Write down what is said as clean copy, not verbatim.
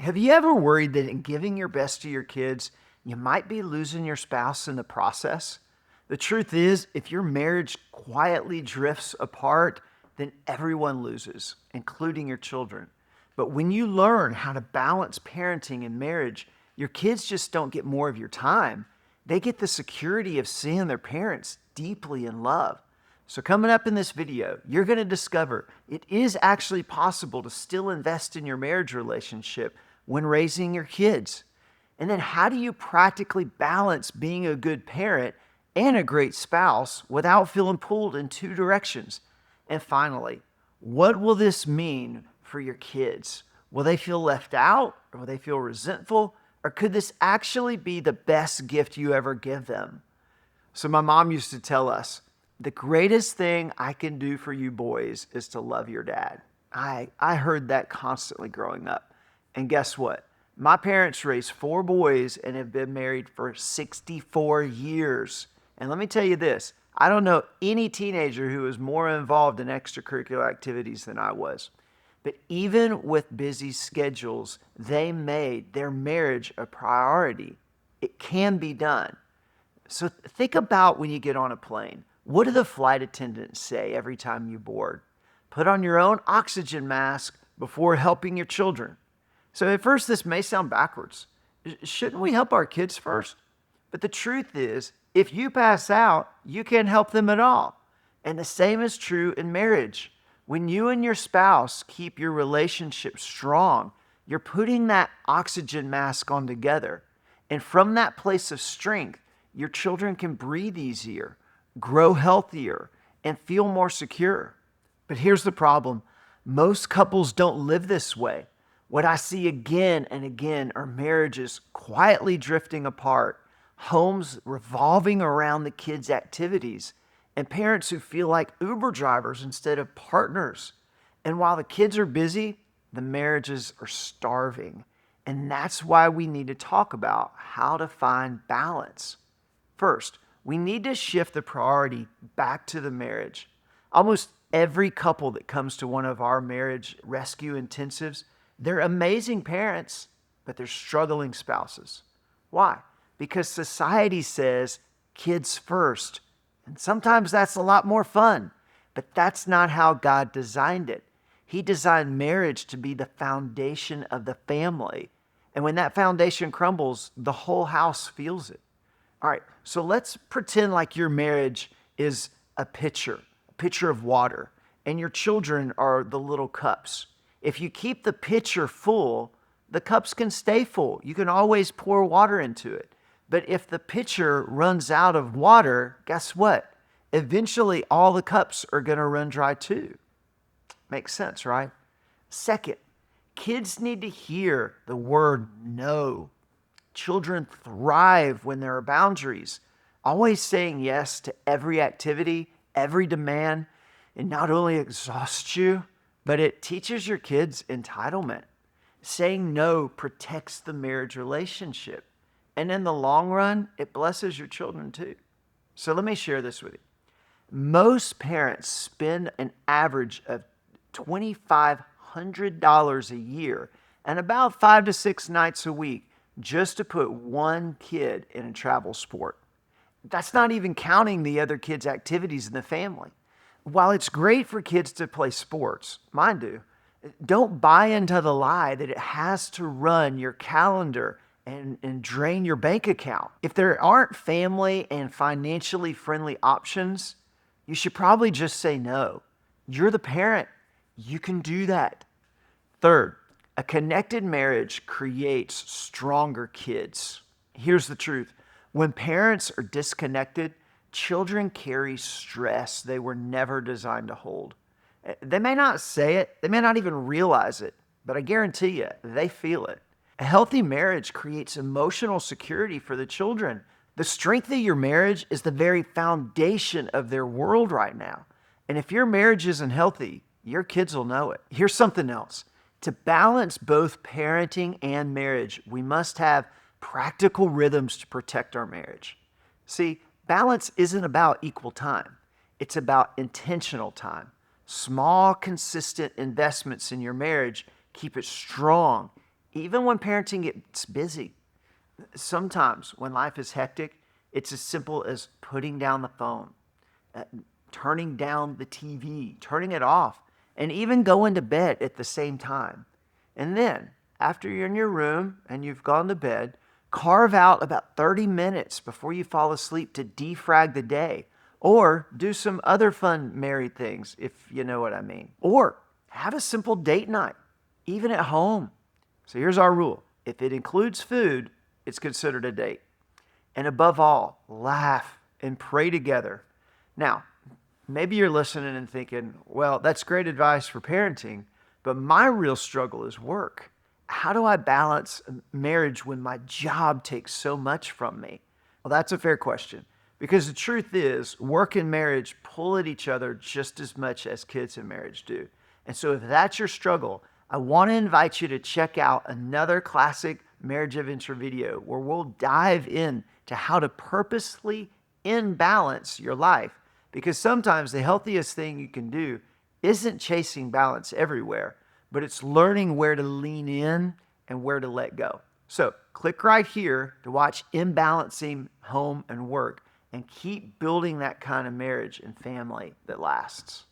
Have you ever worried that in giving your best to your kids, you might be losing your spouse in the process? The truth is, if your marriage quietly drifts apart, then everyone loses, including your children. But when you learn how to balance parenting and marriage, your kids just don't get more of your time. They get the security of seeing their parents deeply in love. So coming up in this video, you're going to discover it is actually possible to still invest in your marriage relationship when raising your kids. And then how do you practically balance being a good parent and a great spouse without feeling pulled in two directions? And finally, what will this mean for your kids? Will they feel left out, or will they feel resentful? Or could this actually be the best gift you ever give them? So my mom used to tell us, the greatest thing I can do for you boys is to love your dad. I heard that constantly growing up. And guess what? My parents raised 4 boys and have been married for 64 years. And let me tell you this, I don't know any teenager who was more involved in extracurricular activities than I was. But even with busy schedules, they made their marriage a priority. It can be done. So think about when you get on a plane. What do the flight attendants say every time you board? Put on your own oxygen mask before helping your children. So at first this may sound backwards. Shouldn't we help our kids first? But the truth is, if you pass out, you can't help them at all. And the same is true in marriage. When you and your spouse keep your relationship strong, you're putting that oxygen mask on together. And from that place of strength, your children can breathe easier, grow healthier, and feel more secure. But here's the problem. Most couples don't live this way. What I see again and again are marriages quietly drifting apart, homes revolving around the kids' activities, and parents who feel like Uber drivers instead of partners. And while the kids are busy, the marriages are starving. And that's why we need to talk about how to find balance. First, we need to shift the priority back to the marriage. Almost every couple that comes to one of our marriage rescue intensives, they're amazing parents, but they're struggling spouses. Why? Because society says kids first. And sometimes that's a lot more fun, but that's not how God designed it. He designed marriage to be the foundation of the family. And when that foundation crumbles, the whole house feels it. All right, so let's pretend like your marriage is a pitcher of water, and your children are the little cups. If you keep the pitcher full, the cups can stay full. You can always pour water into it. But if the pitcher runs out of water, guess what? Eventually, all the cups are going to run dry too. Makes sense, right? Second, kids need to hear the word no. Children thrive when there are boundaries. Always saying yes to every activity, every demand, it not only exhausts you, but it teaches your kids entitlement. Saying no protects the marriage relationship. And in the long run, it blesses your children too. So let me share this with you. Most parents spend an average of $2,500 a year and about 5 to 6 nights a week just to put one kid in a travel sport. That's not even counting the other kids' activities in the family. While it's great for kids to play sports, mine do, don't buy into the lie that it has to run your calendar and drain your bank account. If there aren't family and financially friendly options, you should probably just say no. You're the parent. You can do that. Third, a connected marriage creates stronger kids. Here's the truth. When parents are disconnected, children carry stress they were never designed to hold. They may not say it, they may not even realize it, but I guarantee you, they feel it. A healthy marriage creates emotional security for the children. The strength of your marriage is the very foundation of their world right now. And if your marriage isn't healthy, your kids will know it. Here's something else. To balance both parenting and marriage, we must have practical rhythms to protect our marriage. See, balance isn't about equal time. It's about intentional time. Small, consistent investments in your marriage keep it strong, even when parenting gets busy. Sometimes when life is hectic, it's as simple as putting down the phone, uh, turning down the TV, turning it off, and even going to bed at the same time. And then, after you're in your room and you've gone to bed, carve out about 30 minutes before you fall asleep to defrag the day, or do some other fun married things, if you know what I mean. Or have a simple date night, even at home. So here's our rule: if it includes food, it's considered a date. And above all, laugh and pray together. Now, maybe you're listening and thinking, well, that's great advice for parenting, but my real struggle is work. How do I balance marriage when my job takes so much from me? Well, that's a fair question, because the truth is, work and marriage pull at each other just as much as kids and marriage do. And so if that's your struggle, I want to invite you to check out another classic marriage adventure video where we'll dive in to how to purposely imbalance your life. Because sometimes the healthiest thing you can do isn't chasing balance everywhere, but it's learning where to lean in and where to let go. So click right here to watch Imbalancing Home and Work and keep building that kind of marriage and family that lasts.